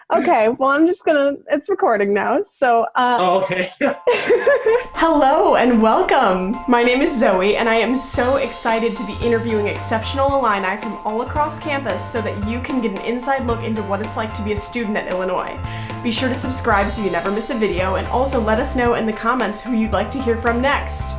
Okay, well, it's recording now. Oh, okay. Hello and welcome. My name is Zoe, and I am so excited to be interviewing exceptional Illini from all across campus so that you can get an inside look into what it's like to be a student at Illinois. Be sure to subscribe so you never miss a video, and also let us know in the comments who you'd like to hear from next.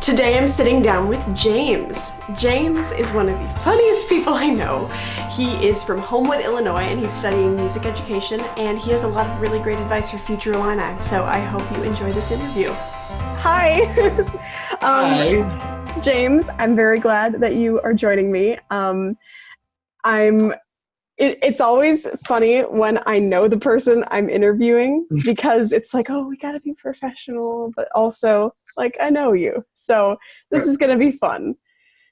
Today I'm sitting down with James. James is one of the funniest people I know. He is from Homewood, Illinois, and he's studying music education, and he has a lot of really great advice for Future Illini, so I hope you enjoy this interview. Hi! Hi. James, I'm very glad that you are joining me. It's always funny when I know the person I'm interviewing because it's like, oh, we gotta be professional, but also like I know you. So this is gonna be fun.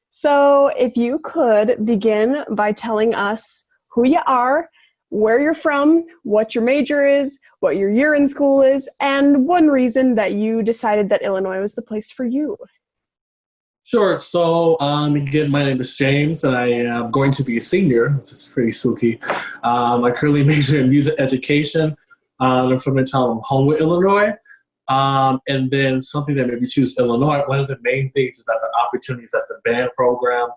So if you could begin by telling us who you are, where you're from, what your major is, what your year in school is, and one reason that you decided that Illinois was the place for you. Sure. So, again, my name is James, and I am going to be a senior, which is pretty spooky. I currently major in music education. I'm from the town of Homewood, Illinois. And then something that made me choose Illinois, one of the main things is that the opportunities that the band program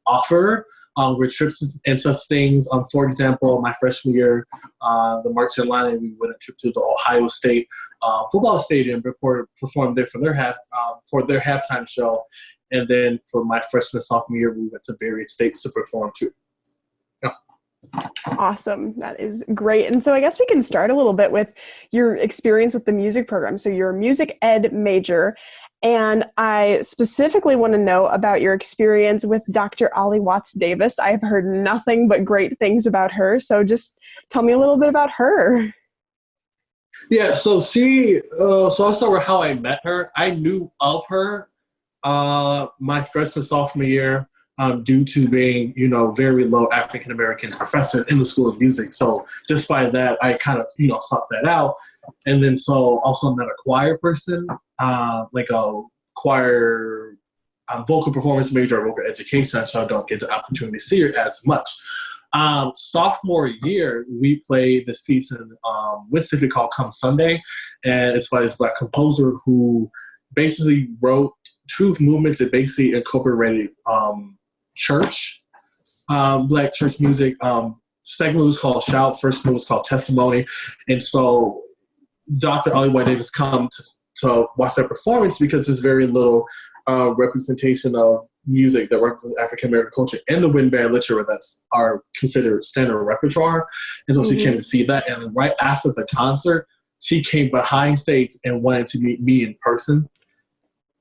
offer were trips and such things. For example, my freshman year, the Marching Illini, we went a trip to the Ohio State football stadium, performed there for their halftime show. And then for my freshman sophomore year, we went to various states to perform too. Yeah. Awesome. That is great. And so I guess we can start a little bit with your experience with the music program. So you're a music ed major, and I specifically want to know about your experience with Dr. Ollie Watts Davis. I have heard nothing but great things about her. So just tell me a little bit about her. Yeah, so I'll start with how I met her. I knew of her my freshman sophomore year, due to being, very low African American professor in the School of Music. So just by that, I kind of, sought that out. And then so also met a choir person, like a choir vocal performance major, vocal education, so I don't get the opportunity to see her as much. Sophomore year, we played this piece in Winston called Come Sunday, and it's by this Black composer who basically wrote two movements that basically incorporated church, Black church music. Second one was called Shout, first one was called Testimony. And so Dr. Ollie White Davis come to watch that performance because there's very little representation of music that represents African American culture in the wind band literature that's are considered standard repertoire. And so she came to see that. And then right after the concert, she came behind stage and wanted to meet me in person.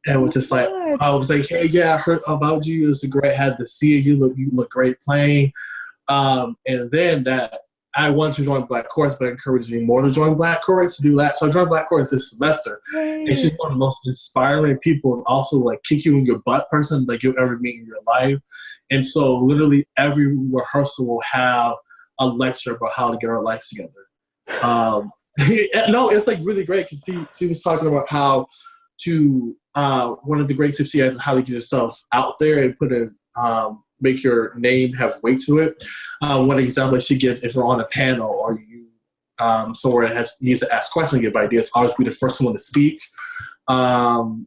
And was just like, I was like, hey, yeah, I heard about you. It was great. Had to see you. You look great playing. And then that I wanted to join Black Chorus, but encouraged me more to join Black Chorus to do that. So I joined Black Chorus this semester. And she's one of the most inspiring people and also like kick you in your butt person like you'll ever meet in your life. And so literally every rehearsal will have a lecture about how to get our life together. No, it's like really great because she was talking about how to one of the great tips he has is how to get yourself out there and make your name have weight to it. One example she gives, if you're on a panel or you somewhere that needs to ask questions, give ideas, always be the first one to speak. And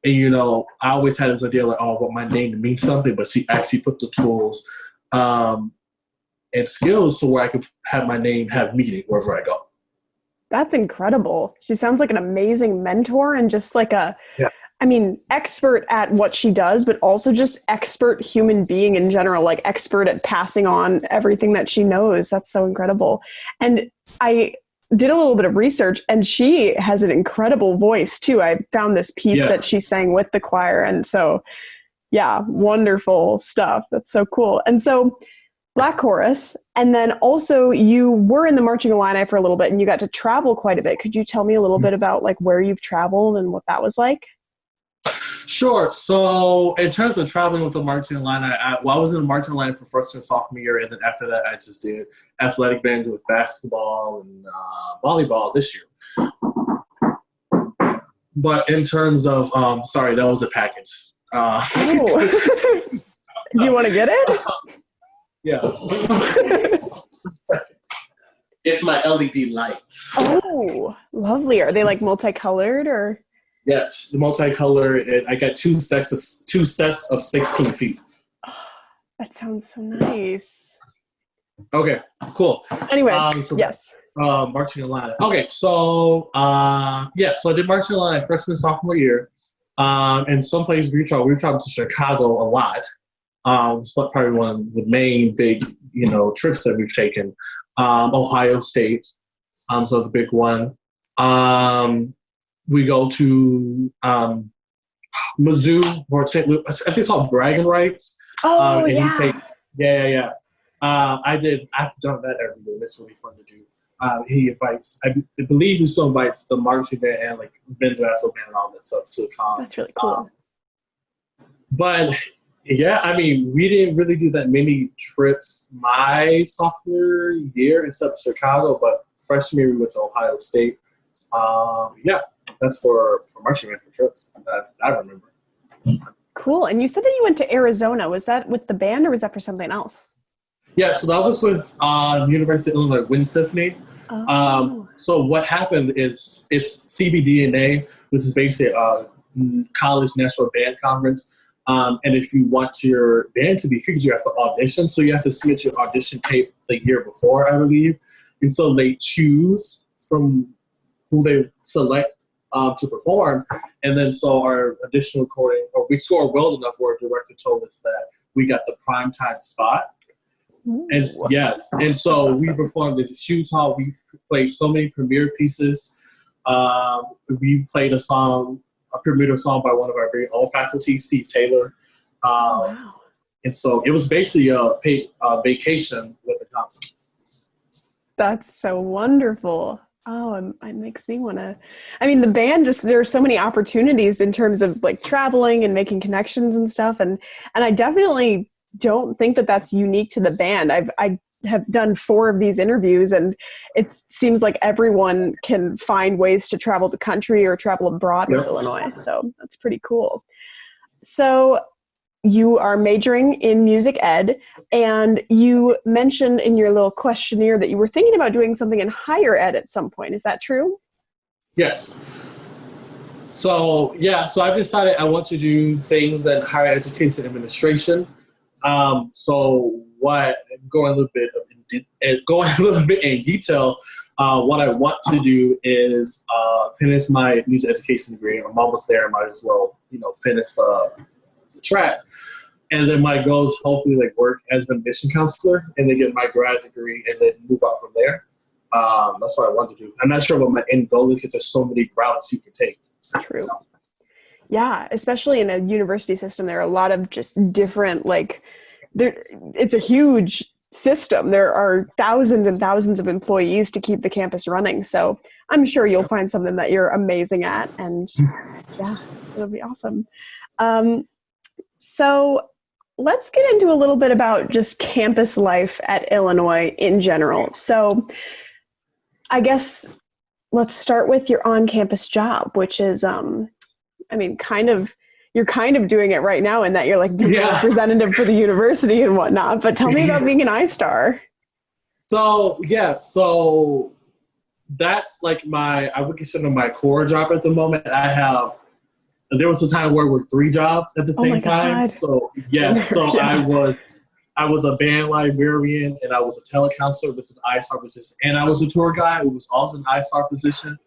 I always had this idea like, oh, I want my name to mean something, but she actually put the tools and skills to where I could have my name have meaning wherever I go. That's incredible. She sounds like an amazing mentor and just like expert at what she does, but also just expert human being in general, like expert at passing on everything that she knows. That's so incredible. And I did a little bit of research, and she has an incredible voice too. I found this piece that she sang with the choir. And so, yeah, wonderful stuff. That's so cool. And so Black Chorus, and then also you were in the Marching Illini for a little bit and you got to travel quite a bit. Could you tell me a little bit about like where you've traveled and what that was like? Sure. So in terms of traveling with the Marching Illini, I was in the Marching Illini for freshman and sophomore year, and then after that I just did athletic band with basketball and volleyball this year. But in terms of, sorry, that was a package. Do you want to get it? Yeah. It's my LED lights. Oh, lovely. Are they like multicolored or? Yes, the multicolor. I got two sets of 16 feet. Oh, that sounds so nice. Okay, cool. Anyway, yes. Marching Illini. Okay, so so I did marching Illini freshman sophomore year. And some places we traveled to Chicago a lot. It's probably one of the main big, trips that we've taken. Ohio State, so the big one. We go to Mizzou or St. Louis. I think it's called Bragging Rights. Oh, and yeah. He takes, yeah. I've done that every year. It's really fun to do. He invites, I believe he still invites the marching band and like men's basketball band and all that stuff to come. That's really cool. But yeah, I mean, we didn't really do that many trips my sophomore year except Chicago, but freshman year we went to Ohio State. That's for marching band for trips that I remember. Cool. And you said that you went to Arizona. Was that with the band or was that for something else? Yeah, so that was with University of Illinois Wind Symphony. Oh. So what happened is it's CBDNA, which is basically a college national band conference. And if you want your band to be featured, you have to audition. So you have to submit your audition tape the year before, I believe. And so they choose from who they select to perform. And then so our audition recording, or we scored well enough where a director told us that we got the primetime spot. And yes, and so awesome. We performed at the Shoes Hall. We played so many premiere pieces. We played a premiere song by one of our very own faculty, Steve Taylor. Wow. And so it was basically a paid vacation with a concert. That's so wonderful. Oh, it makes me want to. I mean, the band there are so many opportunities in terms of like traveling and making connections and stuff, and I definitely don't think that that's unique to the band. I have done 4 of these interviews, and it seems like everyone can find ways to travel the country or travel abroad with Illinois. So that's pretty cool. So you are majoring in music ed, and you mentioned in your little questionnaire that you were thinking about doing something in higher ed at some point. Is that true? Yes. So I've decided I want to do things in higher education administration. Going a little bit in detail, what I want to do is finish my music education degree. I'm almost there. I might as well, finish the track. And then my goal is hopefully work as an admission counselor and then get my grad degree and then move out from there. That's what I want to do. I'm not sure what my end goal is because there's so many routes you can take. True. Yeah, especially in a university system, there are a lot of just different, it's a huge system. There are thousands and thousands of employees to keep the campus running. So I'm sure you'll find something that you're amazing at. And yeah, it'll be awesome. So let's get into a little bit about just campus life at Illinois in general. So I guess let's start with your on-campus job, which is, you're kind of doing it right now in that you're being a representative for the university and whatnot, but tell me about being an iStar. So that's I would consider my core job at the moment. There was a time where I worked 3 jobs at the same time. God. So I was a band librarian and I was a telecounselor, which is an iStar position. And I was a tour guide, who was also an iStar position.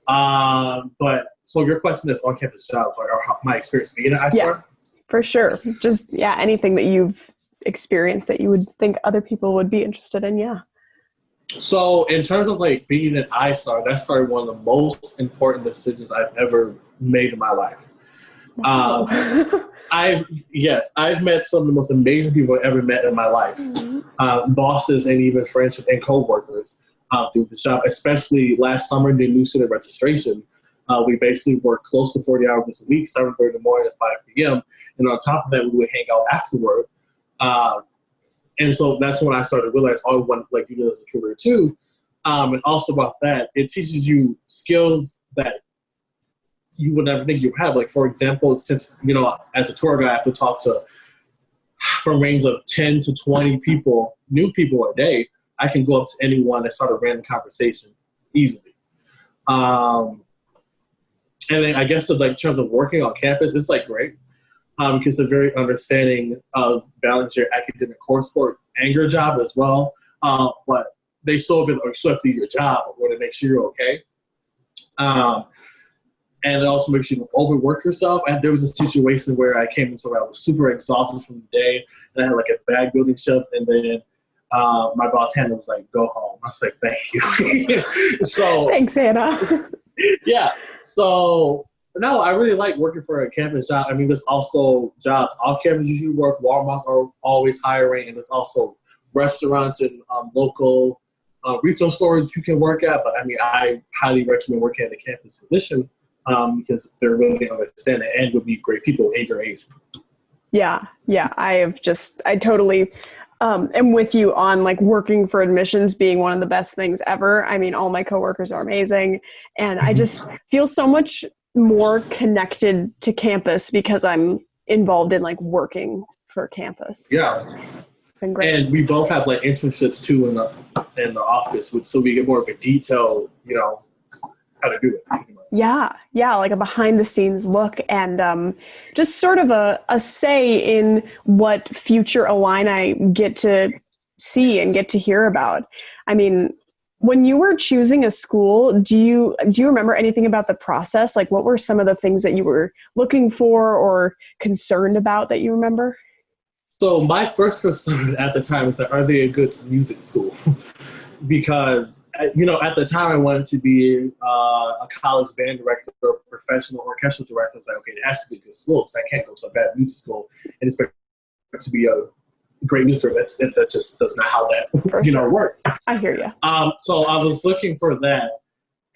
But so your question is on-campus jobs, or my experience being an iStar? Yeah, for sure. Just, anything that you've experienced that you would think other people would be interested in, yeah. So in terms of being an iStar, that's probably one of the most important decisions I've ever made in my life. Wow. I've met some of the most amazing people I've ever met in my life. Mm-hmm. Bosses and even friends and co-workers do this job, especially last summer in the new student registration. We basically worked close to 40 hours a week, 7:30 in the morning to 5 p.m. And on top of that, we would hang out afterward. And so that's when I started to realize I want to do this as a career too. And also about that, it teaches you skills that you would never think you have. For example, since, as a tour guide, I have to talk to from range of 10 to 20 people, new people a day. I can go up to anyone and start a random conversation easily. And then I guess in terms of working on campus, it's great because they're very understanding of balance your academic coursework and your job as well. But they still have to do your job or to make sure you're okay. And it also makes you don't overwork yourself. And there was a situation where I came into where I was super exhausted from the day, and I had a bag building shift, and then my boss Hannah was like, "Go home." I was like, "Thank you." So thanks, Hannah. Yeah. So no, I really like working for a campus job. I mean, there's also jobs off campus you work. Walmart are always hiring, and there's also restaurants and local retail stores you can work at. But I mean, I highly recommend working at a campus position because they're really understanding and will be great people in your age. Yeah. I totally am with you on working for admissions being one of the best things ever. I mean, all my coworkers are amazing, and I just feel so much more connected to campus because I'm involved in working for campus. Yeah. It's been great. And we both have internships too in the office, so we get more of a detail, how to do it. Yeah, like a behind the scenes look and just sort of a say in what Future Illini get to see and get to hear about. I mean, when you were choosing a school, do you remember anything about the process? What were some of the things that you were looking for or concerned about that you remember? So my first concern at the time was are they a good music school? Because, at the time I wanted to be a college band director or professional orchestral director. I was like, okay, it has to be a good school because I can't go to a bad music school and expect to be a great music director. That just does not how that, works. I hear you. So I was looking for that.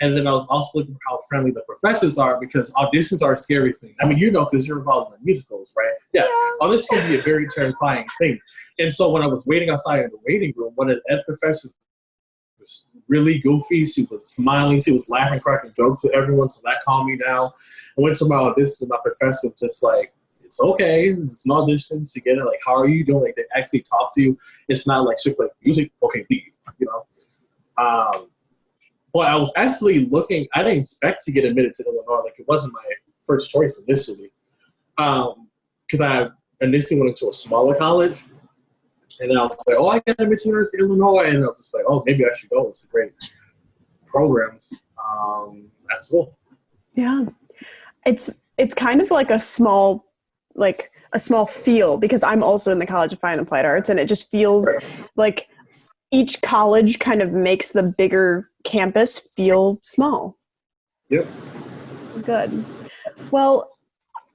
And then I was also looking for how friendly the professors are because auditions are a scary thing. I mean, because you're involved in the musicals, right? Yeah. Auditions can be a very terrifying thing. And so when I was waiting outside in the waiting room, one of the ed professors was really goofy. She was smiling. She was laughing, cracking jokes with everyone. So that calmed me down. I went to my audition and my professor was just like, it's okay. It's an audition to get it. How are you doing? They actually talk to you. It's not strictly music. Okay, leave, But I was actually looking, I didn't expect to get admitted to Illinois. It wasn't my first choice initially. Because I initially went into a smaller college. And then I was like, I got admitted to University of Illinois. And I was just like, maybe I should go. It's great programs at school. Yeah. It's kind of like a small field because I'm also in the College of Fine and Applied Arts. And it just feels like each college kind of makes the bigger campus feel small. Yep. Good. Well,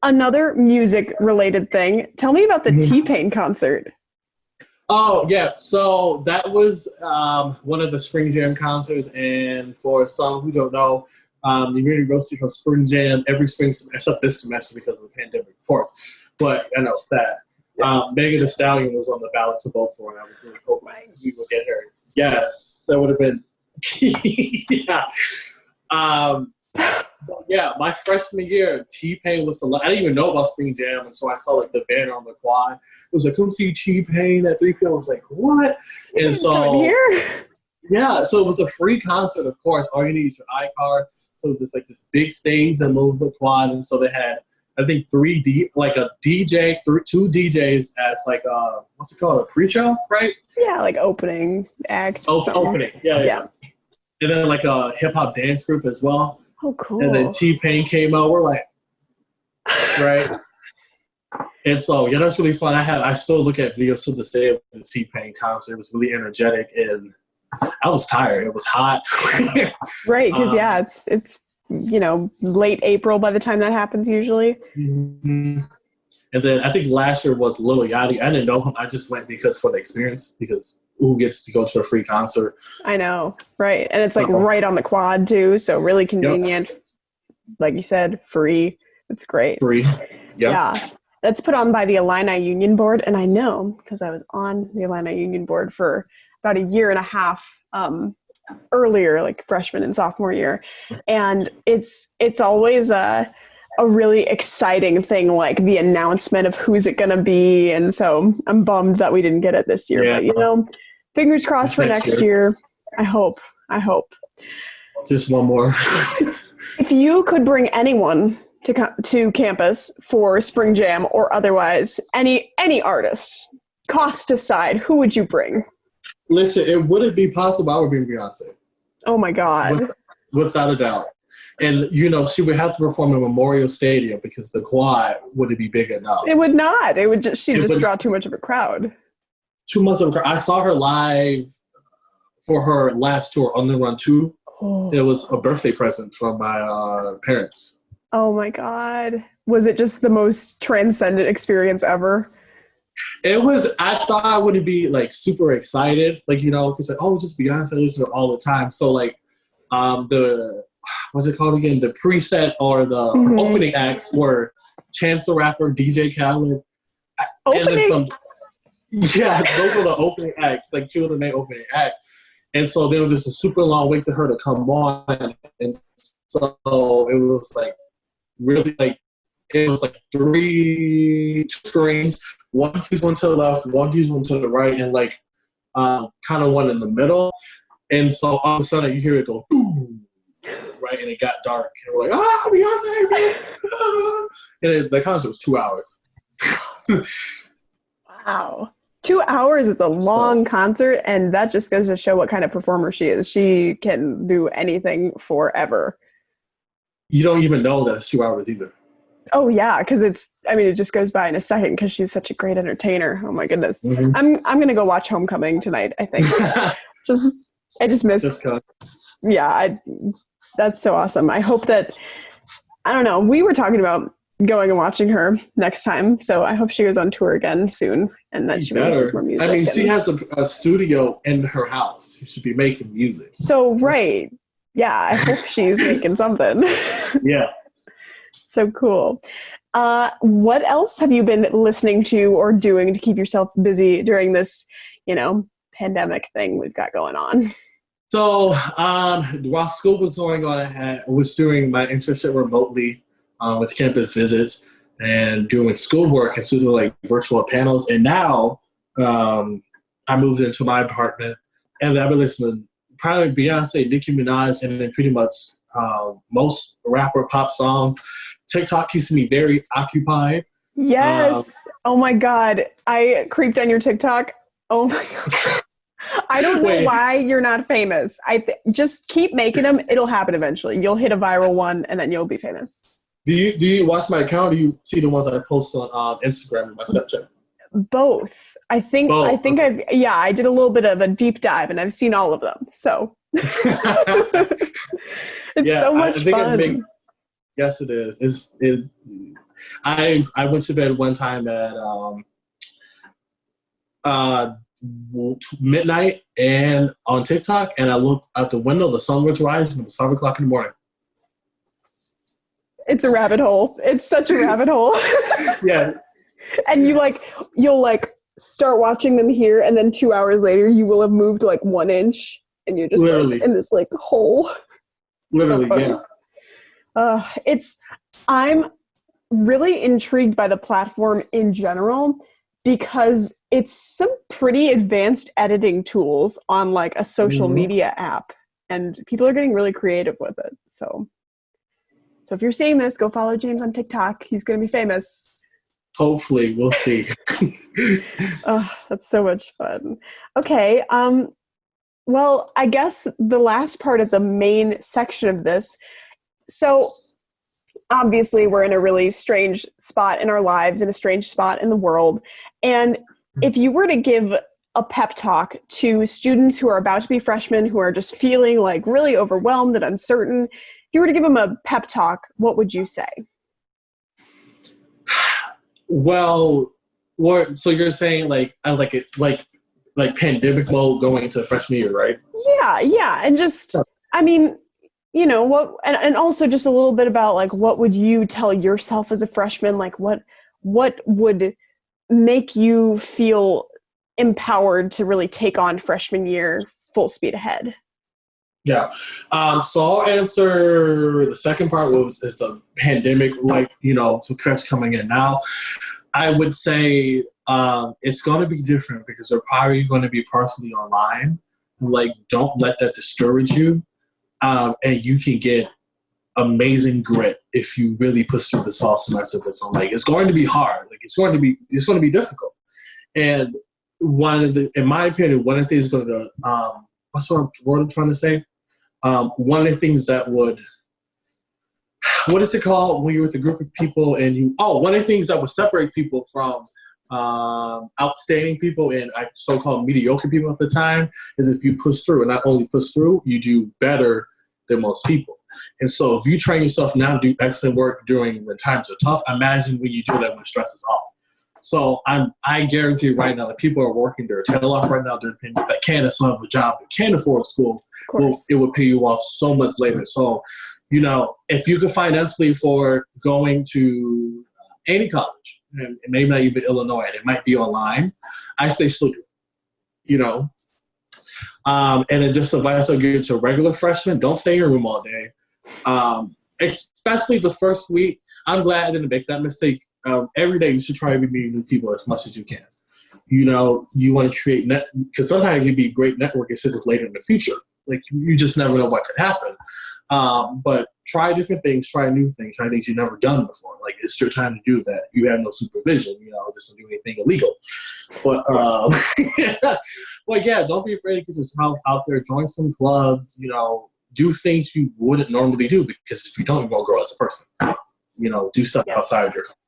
another music related thing. Tell me about the T-Pain concert. Oh, yeah. So that was one of the Spring Jam concerts. And for some who don't know, the university goes Spring Jam every spring, except this semester because of the pandemic, of course. But I know it's sad. Megan Thee Stallion was on the ballot to vote for, and I was really hoping we would get her. Yes, that would have been. Yeah. Yeah, my freshman year, T-Pain was I didn't even know about Spring Jam, and so I saw the banner on the quad. It was come see T-Pain at 3 p.m. I was like, what? And so yeah, so it was a free concert, of course. All you need is your iCard. So it was this big stage that moved the quad, and so they had I think two DJs as what's it called, a pre-show, right? Yeah, opening act. Opening, yeah. And then a hip hop dance group as well. Oh, cool. And then T-Pain came out. We're like, right. And so that's really fun. I still look at videos to this day of the T-Pain concert. It was really energetic, and I was tired. It was hot. Right, because it's late April by the time that happens usually. Mm-hmm. And then I think last year was Lil Yachty. I didn't know him. I just went for the experience because who gets to go to a free concert? I know, right. And it's right on the quad too, so really convenient. Yep. Like you said, free. It's great. Free. Yep. Yeah. That's put on by the Illini Union Board, and I know because I was on the Illini Union Board for about a year and a half earlier, freshman and sophomore year. And it's always a really exciting thing, the announcement of who's it going to be. And so I'm bummed that we didn't get it this year. Yeah. But, Fingers crossed for next year. I hope. Just one more. If you could bring anyone to campus for Spring Jam or otherwise, any artist, cost aside, who would you bring? Listen, it wouldn't be possible. I would bring Beyonce. Oh my God. Without a doubt. And, you know, she would have to perform in Memorial Stadium because the quad wouldn't be big enough. It would not. She'd just draw too much of a crowd. Too much of a crowd. I saw her live for her last tour, On the Run 2. Oh. It was a birthday present from my parents. Oh my God. Was it just the most transcendent experience ever? It was. I thought I wouldn't be like super excited, like, you know, because like, oh, just Beyonce, I listen to her all the time. So like, what's it called again? The preset or the opening acts were Chance the Rapper, DJ Khaled, and then some. Yeah, those were the opening acts, like two of the main opening acts. And so there was just a super long wait for her to come on, and so it was like really like it was like two screens. One keys one to the left, one keys one to the right, and like kind of one in the middle. And so all of a sudden you hear it go boom, right, and it got dark. And we're like, Beyonce! And the concert was 2 hours. Wow. 2 hours is a long concert, and that just goes to show what kind of performer she is. She can do anything forever. You don't even know that it's 2 hours either. Oh yeah, because it just goes by in a second because she's such a great entertainer. Oh my goodness. Mm-hmm. I'm gonna go watch Homecoming tonight, I think. I just miss. Yeah, that's so awesome. I hope that, I don't know, we were talking about going and watching her next time, so I hope she goes on tour again soon and that she releases more music. I mean, she has a studio in her house. She should be making music. So, right. Yeah, I hope she's making something. Yeah. So cool. What else have you been listening to or doing to keep yourself busy during this, pandemic thing we've got going on? So while school was going on, I was doing my internship remotely with campus visits and doing schoolwork and doing like virtual panels. And now I moved into my apartment and I've been listening to probably Beyonce, Nicki Minaj, and then pretty much most rapper pop songs. TikTok keeps me very occupied. Yes. Oh my God. I creeped on your TikTok. Oh my God. I don't know why you're not famous. Just keep making them. It'll happen eventually. You'll hit a viral one and then you'll be famous. Do you watch my account or do you see the ones that I post on Instagram and my Snapchat? Both. I think I did a little bit of a deep dive and I've seen all of them. So it's so much fun. Yes, it is. I went to bed one time at midnight and on TikTok, and I looked out the window. The sun was rising. It was 5 o'clock in the morning. It's a rabbit hole. It's such a rabbit hole. Yeah. And you'll start watching them here, and then 2 hours later, you will have moved 1 inch, and you're just in this hole. Literally, yeah. I'm really intrigued by the platform in general because it's some pretty advanced editing tools on a social media app, and people are getting really creative with it. So if you're seeing this, go follow James on TikTok. He's going to be famous. Hopefully, we'll see. Oh, that's so much fun. Okay. Well, I guess the last part of the main section of this. So obviously we're in a really strange spot in our lives, in a strange spot in the world. And if you were to give a pep talk to students who are about to be freshmen, who are just feeling really overwhelmed and uncertain, if you were to give them a pep talk, what would you say? Well, so you're saying pandemic mode going into freshman year, right? Yeah. And just, what, and also just a little bit about what would you tell yourself as a freshman? What would make you feel empowered to really take on freshman year full speed ahead? Yeah. So I'll answer the second part is the pandemic, so catch coming in now. I would say It's going to be different because they're probably going to be partially online. Like, don't let that discourage you. And you can get amazing grit if you really push through this fall semester. That's on. Like, it's going to be hard. Like, it's going to be difficult. And in my opinion, one of the things going to what I'm trying to say. One of the things that would, what is it called when you're with a group of people and one of the things that would separate people from outstanding people and so-called mediocre people at the time is if you push through, and not only push through, you do better than most people. And so if you train yourself now to do excellent work during when times are tough, imagine when you do that when the stress is off. So I guarantee right now that people are working their tail off right now. That can't still have a job, that can't afford school. It will pay you off so much later. So, if you could financially for going to any college, and maybe not even Illinois, and it might be online, I say still do it. And then just advice I'll give to regular freshmen: don't stay in your room all day. Especially the first week. I'm glad I didn't make that mistake. Every day you should try to meet new people as much as you can. You want to create because sometimes it can be great networking skills later in the future. Like, you just never know what could happen. But try different things, try new things, try things you've never done before. Like, it's your time to do that. You have no supervision, just to do anything illegal. But don't be afraid to get yourself out there, join some clubs, do things you wouldn't normally do, because if you don't, you won't grow as a person. Do stuff outside your comfort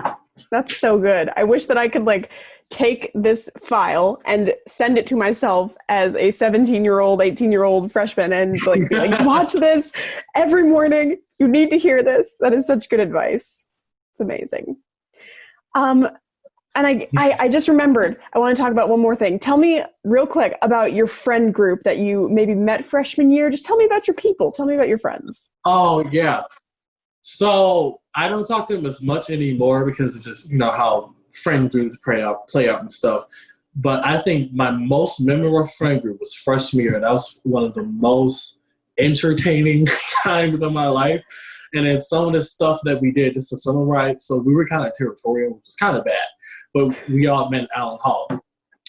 zone. That's so good. I wish that I could take this file and send it to myself as a 17-year-old, 18-year-old freshman and be like, watch this every morning. You need to hear this. That is such good advice. It's amazing. And I just remembered, I want to talk about one more thing. Tell me real quick about your friend group that you maybe met freshman year. Just tell me about your people. Tell me about your friends. Oh, yeah. So I don't talk to them as much anymore because of just, how friend groups play out and stuff. But I think my most memorable friend group was freshman year. That was one of the most entertaining times of my life. And then some of the stuff that we did, just to summarize, so we were kind of territorial, which was kind of bad. But we all met in Allen Hall.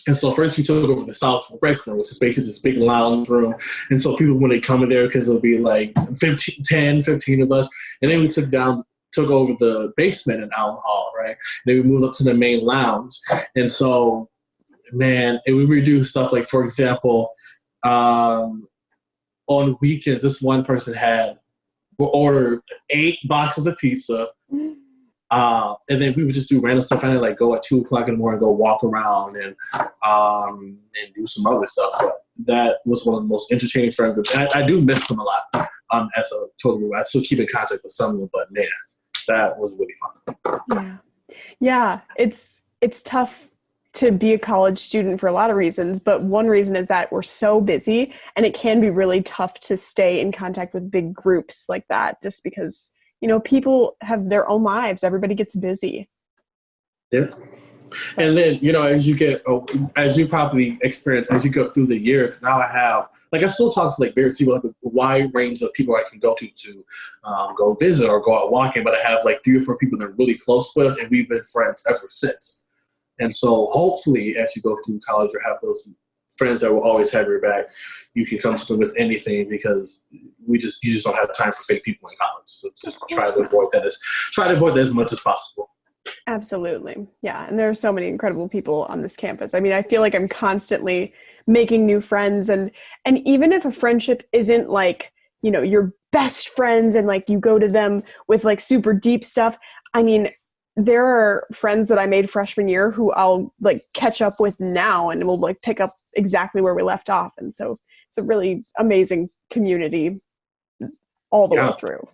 And so first we took over the South Rec Room, which is basically this big lounge room. And so people, when they come in there, because it'll be like 15 of us, and then we took over the basement in Allen Hall, right? And then we moved up to the main lounge. And so, man, and we would do stuff like, for example, on weekends, this one person would order 8 boxes of pizza. And then we would just do random stuff. And then go at 2:00 in the morning, go walk around and do some other stuff. But that was one of the most entertaining friend groups. And I do miss them a lot as a total group. I still keep in contact with some of them, but man, that was really fun. Yeah. It's tough to be a college student for a lot of reasons, but one reason is that we're so busy, and it can be really tough to stay in contact with big groups like that, just because people have their own lives. Everybody gets busy. Yeah. And then, as you probably experience, as you go through the year, because now I have, I still talk to various people, a wide range of people I can go to go visit or go out walking, but I have 3 or 4 people that I'm really close with, and we've been friends ever since. And so hopefully as you go through college or have those friends that will always have your back, you can come to them with anything, because you just don't have time for fake people in college. So just try to avoid that as much as possible. Absolutely. Yeah. And there are so many incredible people on this campus. I mean, I feel like I'm constantly making new friends, and even if a friendship isn't your best friends and you go to them with super deep stuff, I mean, there are friends that I made freshman year who I'll catch up with now, and we'll pick up exactly where we left off. And so it's a really amazing community all the way through.